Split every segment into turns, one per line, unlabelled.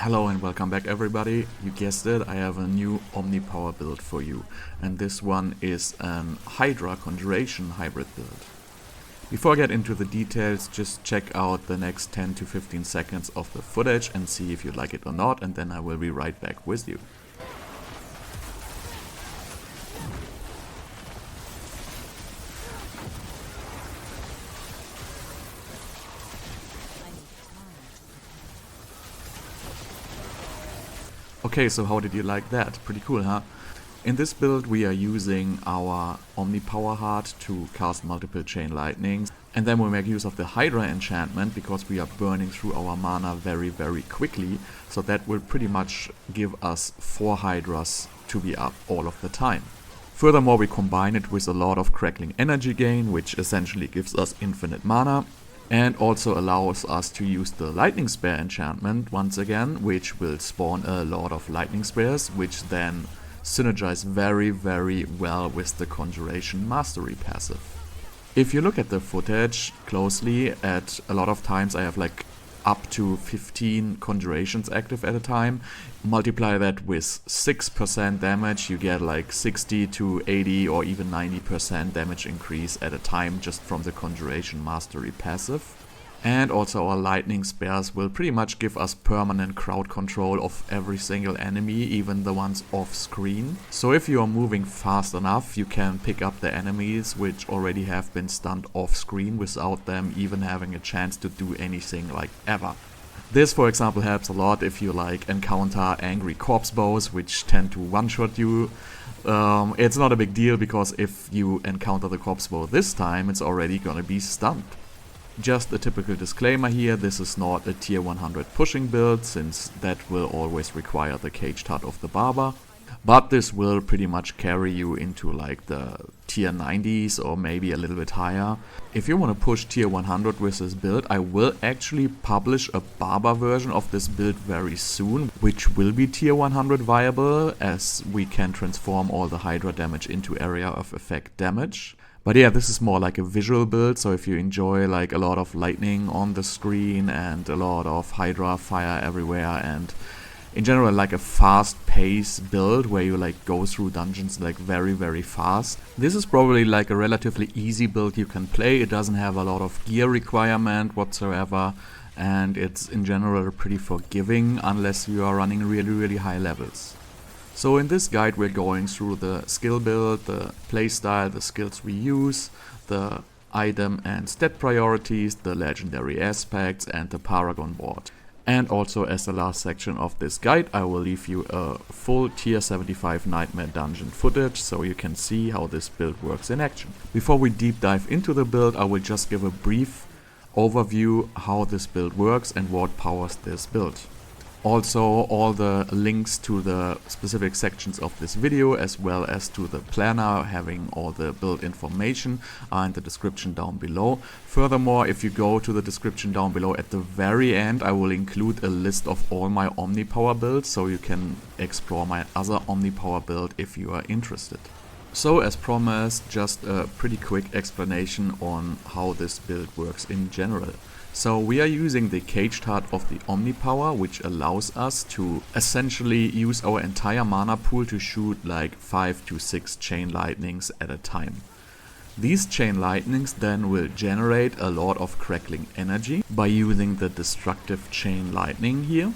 Hello and welcome back everybody. You guessed it, I have a new Omnipower build for you. And this one is an Hydra Conjuration hybrid build. Before I get into the details, just check out the next 10 to 15 seconds of the footage and see if you like it or not, and then I will be right back with you. Okay, so how did you like that? Pretty cool, huh? In this build we are using our Omnipower heart to cast multiple chain lightnings, and then we make use of the Hydra enchantment because we are burning through our mana very quickly, so that will pretty much give us 4 Hydras to be up all of the time. Furthermore, we combine it with a lot of crackling energy gain, which essentially gives us infinite mana, and also allows us to use the lightning spear enchantment once again, which will spawn a lot of lightning spears, which then synergize very well with the Conjuration mastery passive. If you look at the footage closely, at a lot of times I have like up to 15 conjurations active at a time. Multiply that with 6% damage, you get like 60 to 80 or even 90% damage increase at a time just from the Conjuration mastery passive. And also our lightning spears will pretty much give us permanent crowd control of every single enemy, even the ones off screen. So if you are moving fast enough, you can pick up the enemies which already have been stunned off screen without them even having a chance to do anything like ever. This, for example, helps a lot if you like encounter angry corpse bows which tend to one-shot you. It's not a big deal because if you encounter the corpse bow this time, it's already gonna be stunned. Just a typical disclaimer here, this is not a tier 100 pushing build, since that will always require the caged hut of the barber. But this will pretty much carry you into like the tier 90s or maybe a little bit higher. If you want to push tier 100 with this build, I will actually publish a barber version of this build very soon, which will be tier 100 viable, as we can transform all the Hydra damage into area of effect damage. But yeah, this is more like a visual build, so if you enjoy like a lot of lightning on the screen and a lot of Hydra fire everywhere, and in general like a fast paced build where you like go through dungeons like very fast, this is probably like a relatively easy build you can play. It doesn't have a lot of gear requirement whatsoever, and it's in general pretty forgiving unless you are running really high levels. So in this guide we're going through the skill build, the playstyle, the skills we use, the item and stat priorities, the legendary aspects, and the Paragon Board. And also, as the last section of this guide, I will leave you a full tier 75 nightmare dungeon footage so you can see how this build works in action. Before we deep dive into the build, I will just give a brief overview how this build works and what powers this build. Also, all the links to the specific sections of this video, as well as to the planner having all the build information, are in the description down below. Furthermore, if you go to the description down below at the very end, I will include a list of all my Omnipower builds, so you can explore my other Omnipower build if you are interested. So, as promised, just a pretty quick explanation on how this build works in general. So we are using the caged hut of the Omnipower, which allows us to essentially use our entire mana pool to shoot like 5 to 6 chain lightnings at a time. These chain lightnings then will generate a lot of crackling energy by using the destructive chain lightning here.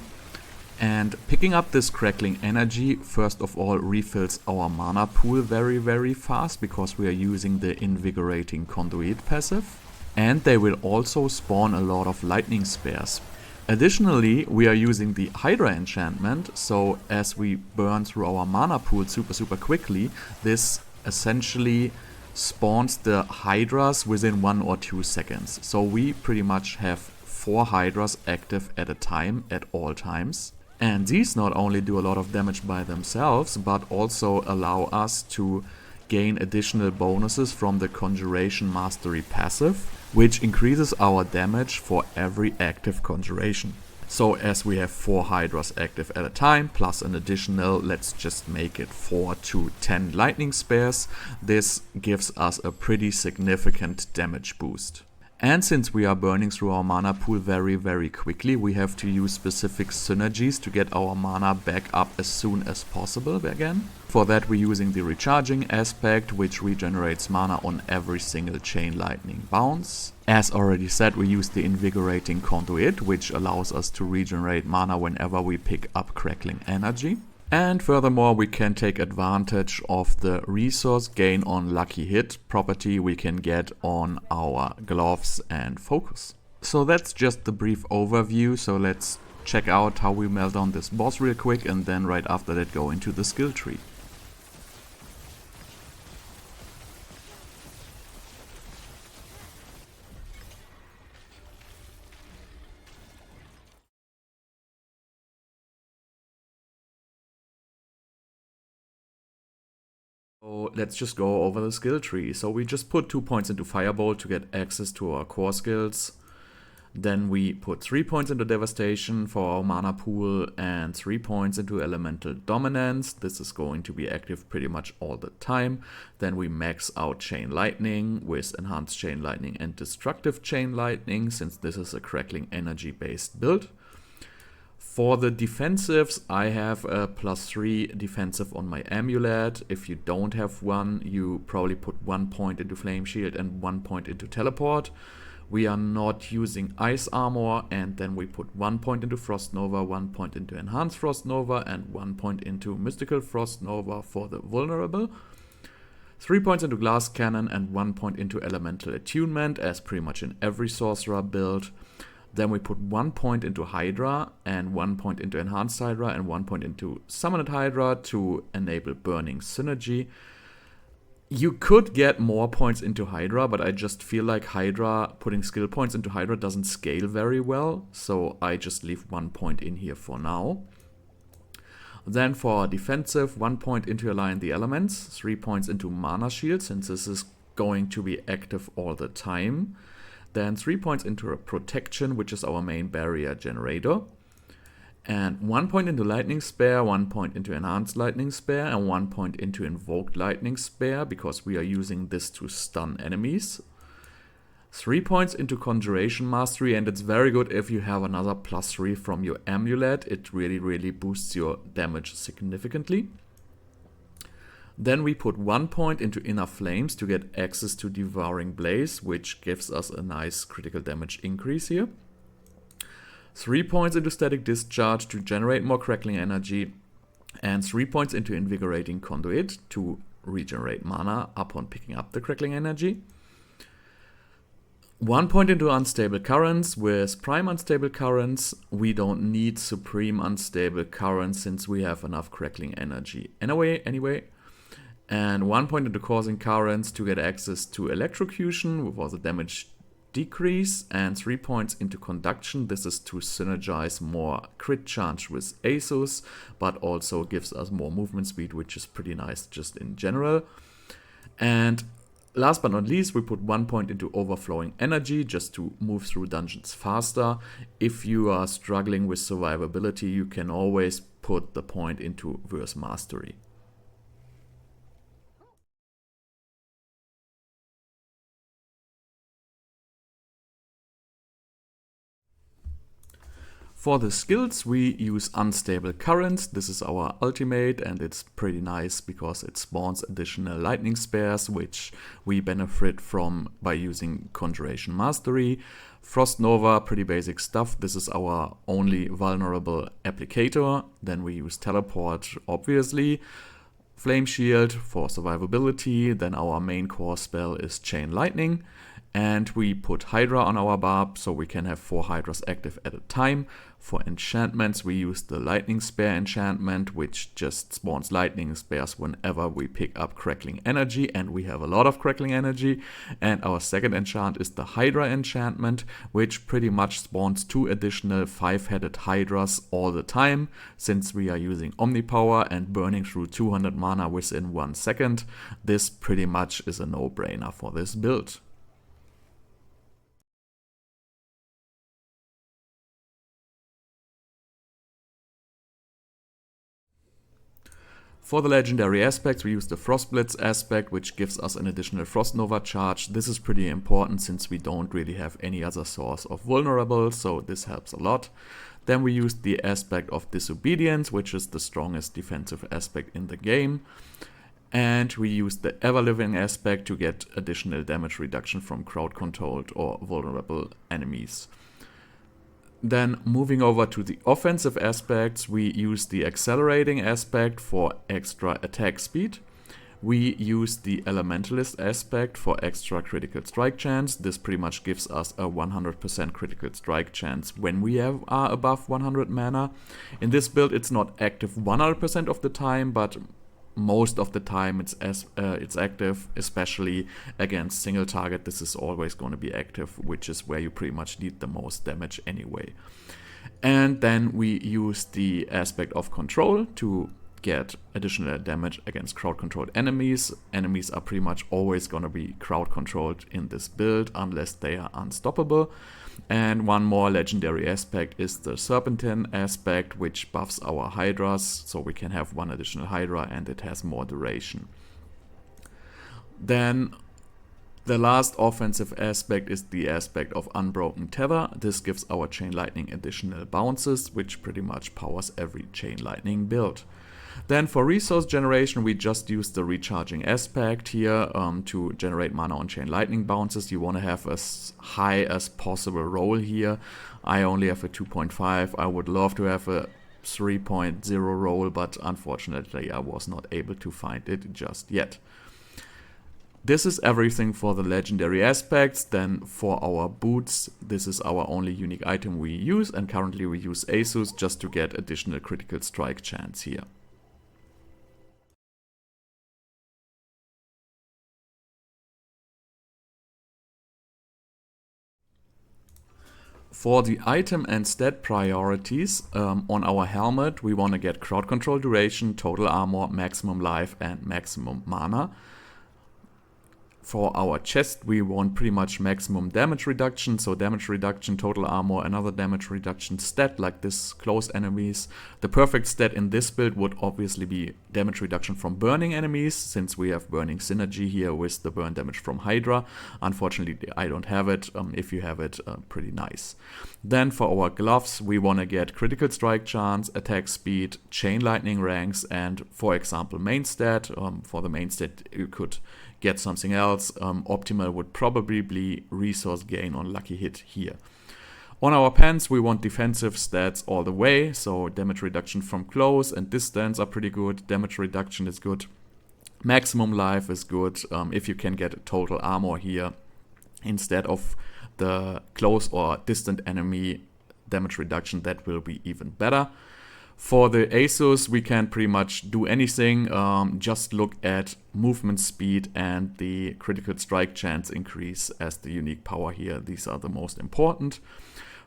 And picking up this crackling energy first of all refills our mana pool very fast because we are using the invigorating conduit passive. And they will also spawn a lot of lightning spears. Additionally, we are using the Hydra enchantment, so as we burn through our mana pool super quickly, this essentially spawns the Hydras within 1 or 2 seconds. So we pretty much have 4 Hydras active at a time at all times. And these not only do a lot of damage by themselves, but also allow us to gain additional bonuses from the Conjuration mastery passive, which increases our damage for every active conjuration. So as we have 4 Hydras active at a time, plus an additional, let's just make it 4 to 10 lightning spears, this gives us a pretty significant damage boost. And since we are burning through our mana pool very quickly, we have to use specific synergies to get our mana back up as soon as possible again. For that we're using the recharging aspect, which regenerates mana on every single chain lightning bounce. As already said, we use the invigorating conduit, which allows us to regenerate mana whenever we pick up crackling energy. And furthermore, we can take advantage of the resource gain on lucky hit property we can get on our gloves and focus. So that's just the brief overview, so let's check out how we melt down this boss real quick and then right after that go into the skill tree. So let's just go over the skill tree. So we just put 2 points into Firebolt to get access to our core skills. Then we put 3 points into Devastation for our mana pool and 3 points into Elemental Dominance. This is going to be active pretty much all the time. Then we max out Chain Lightning with Enhanced Chain Lightning and Destructive Chain Lightning, since this is a crackling energy based build. For the defensives, I have a +3 defensive on my amulet. If you don't have one, you probably put 1 point into Flame Shield and 1 point into Teleport. We are not using Ice Armor, and then we put 1 point into Frost Nova, 1 point into Enhanced Frost Nova, and 1 point into Mystical Frost Nova for the vulnerable. 3 points into Glass Cannon and 1 point into Elemental Attunement, as pretty much in every sorcerer build. Then we put 1 point into Hydra and 1 point into Enhanced Hydra and 1 point into Summoned Hydra to enable Burning Synergy. You could get more points into Hydra, but I just feel like Hydra, putting skill points into Hydra doesn't scale very well, so I just leave 1 point in here for now. Then for defensive, 1 point into Align the Elements, 3 points into Mana Shield, since this is going to be active all the time. Then 3 points into a Protection, which is our main barrier generator. And 1 point into Lightning Spare, 1 point into Enhanced Lightning Spare, and 1 point into Invoked Lightning Spare, because we are using this to stun enemies. 3 points into Conjuration Mastery, and it's very good if you have another +3 from your amulet. It really boosts your damage significantly. Then we put 1 point into Inner Flames to get access to Devouring Blaze, which gives us a nice critical damage increase here. 3 points into Static Discharge to generate more crackling energy, and 3 points into Invigorating Conduit to regenerate mana upon picking up the crackling energy. 1 point into Unstable Currents. With Prime Unstable Currents, we don't need Supreme Unstable Currents since we have enough crackling energy anyway. And 1 point into Causing Currents to get access to Electrocution for the damage decrease, and 3 points into Conduction. This is to synergize more crit chance with Asus, but also gives us more movement speed, which is pretty nice just in general. And last but not least, we put 1 point into Overflowing Energy just to move through dungeons faster. If you are struggling with survivability, you can always put the point into Verse Mastery. For the skills, we use Unstable Currents. This is our ultimate, and it's pretty nice because it spawns additional lightning spares, which we benefit from by using Conjuration Mastery. Frost Nova, pretty basic stuff. This is our only vulnerable applicator. Then we use Teleport, obviously. Flame Shield for survivability. Then our main core spell is Chain Lightning. And we put Hydra on our barb, so we can have 4 Hydras active at a time. For enchantments, we use the Lightning Spare enchantment, which just spawns lightning spares whenever we pick up crackling energy, and we have a lot of crackling energy. And our second enchant is the Hydra enchantment, which pretty much spawns 2 additional 5-headed Hydras all the time, since we are using Omnipower and burning through 200 mana within 1 second. This pretty much is a no-brainer for this build. For the legendary aspects, we use the Frostblitz aspect, which gives us an additional Frost Nova charge. This is pretty important since we don't really have any other source of vulnerable, so this helps a lot. Then we use the aspect of Disobedience, which is the strongest defensive aspect in the game. And we use the Ever-Living aspect to get additional damage reduction from crowd-controlled or vulnerable enemies. Then moving over to the offensive aspects, we use the Accelerating aspect for extra attack speed. We use the Elementalist aspect for extra critical strike chance. This pretty much gives us a 100% critical strike chance when we are above 100 mana. In this build it's not active 100% of the time, but most of the time it's active, especially against single target. This is always going to be active, which is where you pretty much need the most damage anyway. And then we use the aspect of Control to get additional damage against crowd-controlled enemies. Enemies are pretty much always going to be crowd-controlled in this build unless they are unstoppable. And one more legendary aspect is the Serpentine aspect, which buffs our Hydras, so we can have one additional Hydra and it has more duration. Then the last offensive aspect is the aspect of Unbroken Tether. This gives our Chain Lightning additional bounces, which pretty much powers every Chain Lightning build. Then for resource generation, we just use the recharging aspect here to generate mana on Chain Lightning bounces. You want to have as high as possible roll here. I only have a 2.5. I would love to have a 3.0 roll, but unfortunately I was not able to find it just yet. This is everything for the legendary aspects. Then for our boots, this is our only unique item we use, and currently we use Asus just to get additional critical strike chance here. For the item and stat priorities, on our helmet we want to get crowd control duration, total armor, maximum life and maximum mana. For our chest we want pretty much maximum damage reduction, so damage reduction, total armor, another damage reduction stat like this, close enemies. The perfect stat in this build would obviously be damage reduction from burning enemies, since we have burning synergy here with the burn damage from Hydra. Unfortunately I don't have it. If you have it, pretty nice. Then for our gloves we want to get critical strike chance, attack speed, chain lightning ranks, and for example main stat. For the main stat you could get something else. Optimal would probably be resource gain on lucky hit here. On our pants we want defensive stats all the way, so damage reduction from close and distance are pretty good, damage reduction is good, maximum life is good. If you can get total armor here instead of the close or distant enemy damage reduction, that will be even better. For the Asus we can pretty much do anything, just look at movement speed and the critical strike chance increase as the unique power here. These are the most important.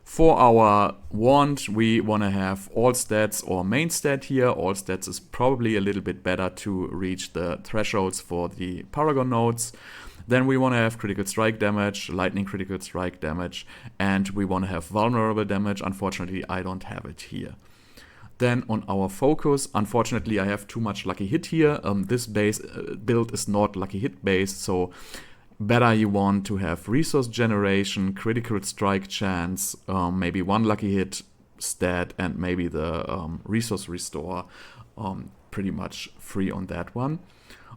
For our wand we want to have all stats or main stat here. All stats is probably a little bit better to reach the thresholds for the Paragon nodes. Then we want to have critical strike damage, lightning critical strike damage, and we want to have vulnerable damage. Unfortunately I don't have it here. Then on our focus, unfortunately I have too much lucky hit here. This base build is not lucky hit based, so better you want to have resource generation, critical strike chance, maybe one lucky hit stat, and maybe the resource restore. Pretty much free on that one.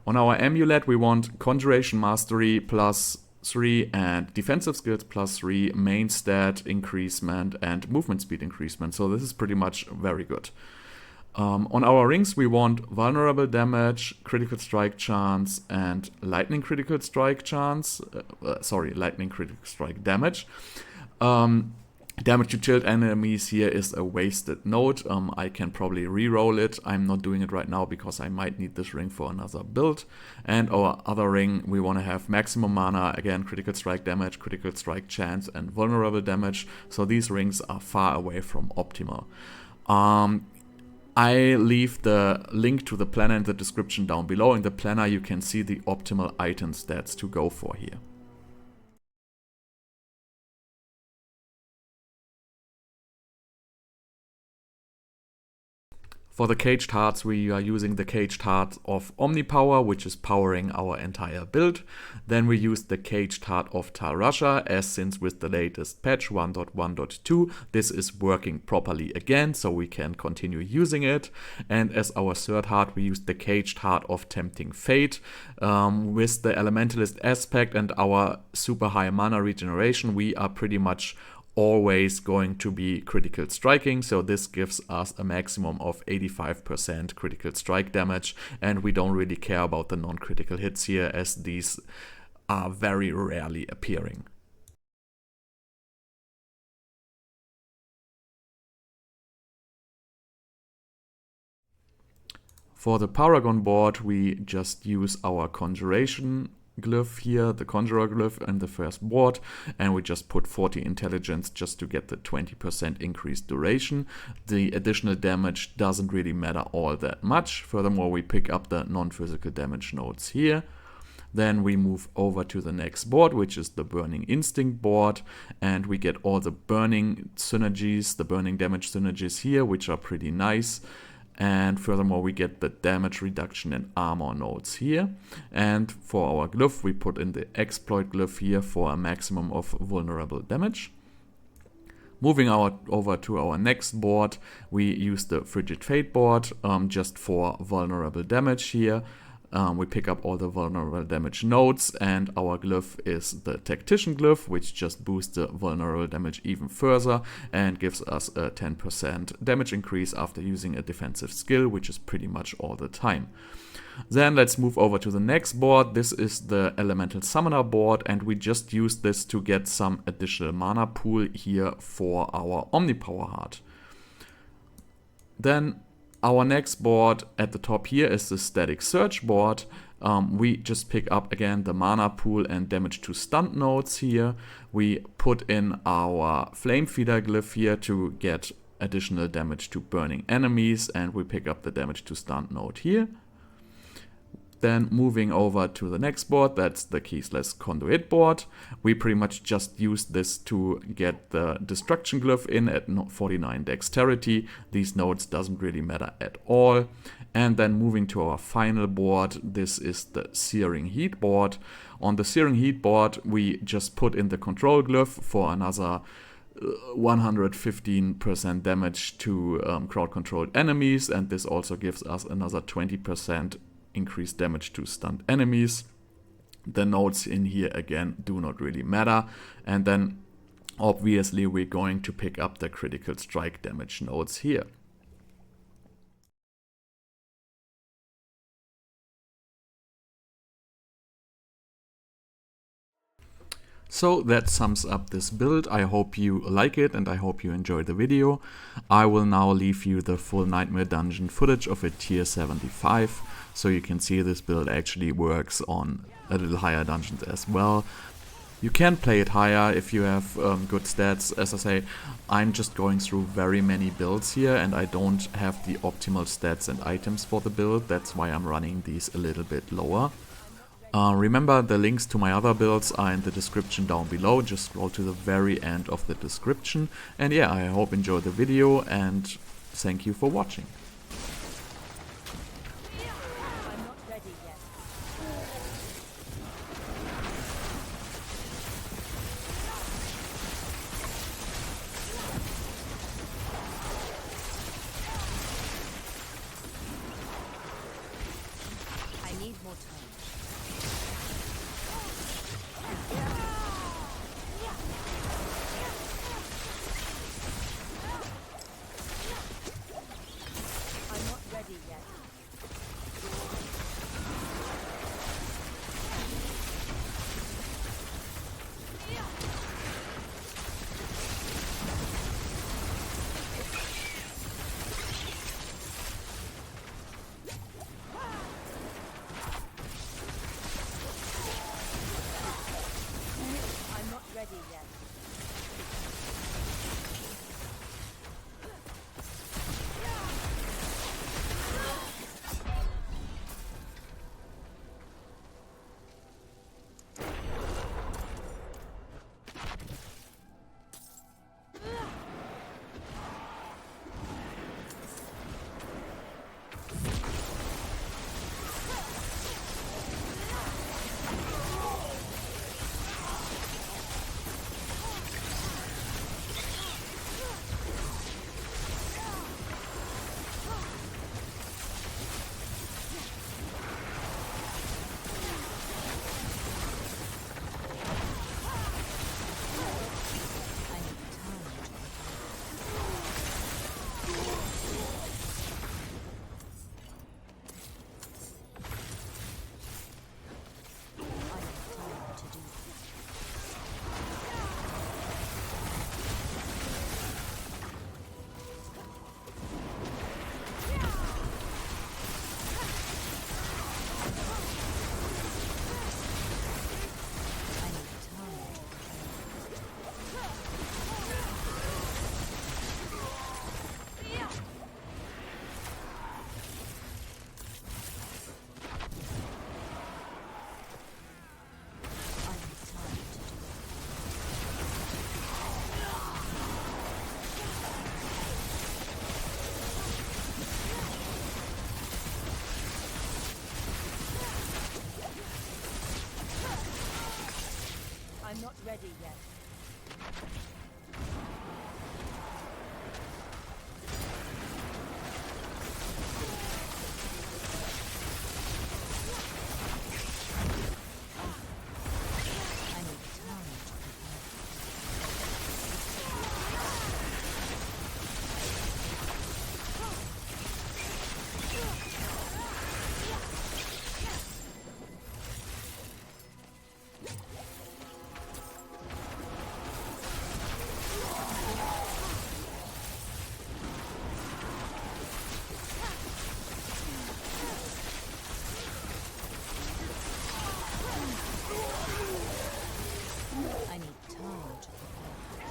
On our amulet we want Conjuration Mastery +3 and defensive skills +3, main stat increasement and movement speed increasement, so this is pretty much very good. On our rings we want vulnerable damage, critical strike chance and lightning critical strike chance, lightning critical strike damage. Damage to chilled enemies here is a wasted node. I can probably re-roll it. I'm not doing it right now because I might need this ring for another build. And our other ring, we want to have maximum mana, again critical strike damage, critical strike chance and vulnerable damage. So these rings are far away from optimal. I leave the link to the planner in the description down below. In the planner you can see the optimal item stats to go for here. For the caged hearts, we are using the caged heart of Omnipower, which is powering our entire build. Then we use the caged heart of Tarasha, as since with the latest patch 1.1.2, this is working properly again, so we can continue using it. And as our third heart, we use the caged heart of Tempting Fate. With the elementalist aspect and our super high mana regeneration, we are pretty much always going to be critical striking, so this gives us a maximum of 85% critical strike damage, and we don't really care about the non-critical hits here, as these are very rarely appearing. For the Paragon board, we just use our Conjuration glyph here, the Conjurer glyph in the first board, and we just put 40 intelligence just to get the 20% increased duration. The additional damage doesn't really matter all that much. Furthermore, we pick up the non-physical damage nodes here. Then we move over to the next board, which is the Burning Instinct board, and we get all the burning synergies, the burning damage synergies here, which are pretty nice. And furthermore, we get the damage reduction and armor nodes here. And for our glyph, we put in the exploit glyph here for a maximum of vulnerable damage. Moving over to our next board, we use the Frigid Fate board just for vulnerable damage here. We pick up all the vulnerable damage nodes, and our glyph is the Tactician glyph, which just boosts the vulnerable damage even further and gives us a 10% damage increase after using a defensive skill, which is pretty much all the time. Then let's move over to the next board. This is the Elemental Summoner board, and we just use this to get some additional mana pool here for our Omnipower heart. Then our next board at the top here is the Static Search board. We just pick up again the mana pool and damage to stunt nodes here. We put in our Flame Feeder glyph here to get additional damage to burning enemies, and we pick up the damage to stunt node here. Then moving over to the next board, that's the Keyless Conduit board. We pretty much just use this to get the Destruction glyph in at 49 dexterity. These nodes doesn't really matter at all. And then moving to our final board, this is the Searing Heat board. On the Searing Heat board, we just put in the Control glyph for another 115% damage to crowd-controlled enemies, and this also gives us another 20% increased damage to stunned enemies. The nodes in here again do not really matter, and then obviously we're going to pick up the critical strike damage nodes here. So that sums up this build. I hope you like it and I hope you enjoyed the video. I will now leave you the full Nightmare Dungeon footage of a tier 75, so you can see this build actually works on a little higher dungeons as well. You can play it higher if you have good stats. As I say, I'm just going through very many builds here and I don't have the optimal stats and items for the build. That's why I'm running these a little bit lower. Remember, the links to my other builds are in the description down below. Just scroll to the very end of the description. And yeah, I hope you enjoyed the video and thank you for watching.
I need more time. I'm not ready yet. I need time to prepare. I need time to prepare.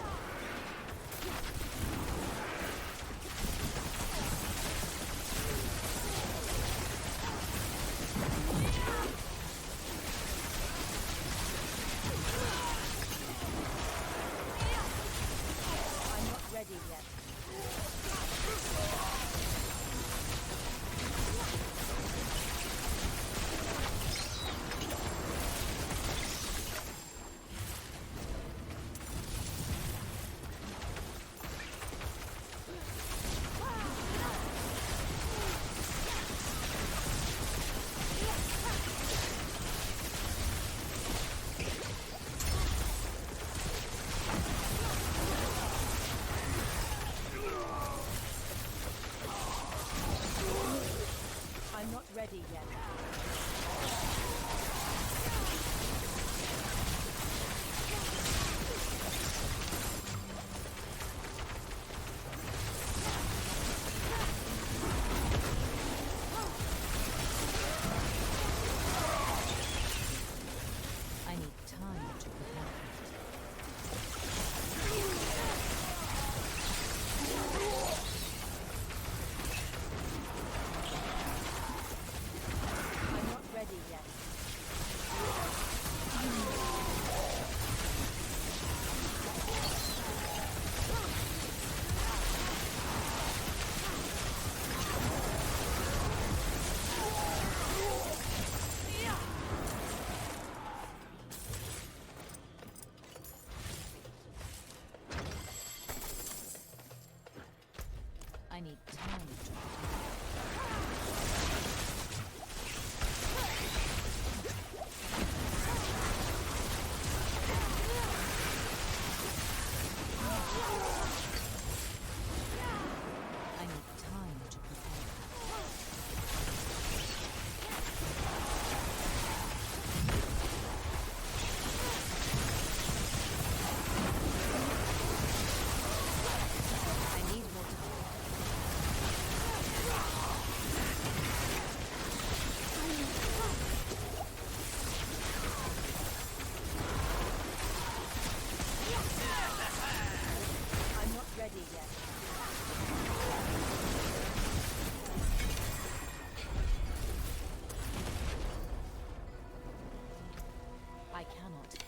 I'm not ready yet. I'm not ready yet. I need time to prepare. I'm not ready yet. I need time to prepare. I need time to prepare. I need more time. I'm not ready yet. I cannot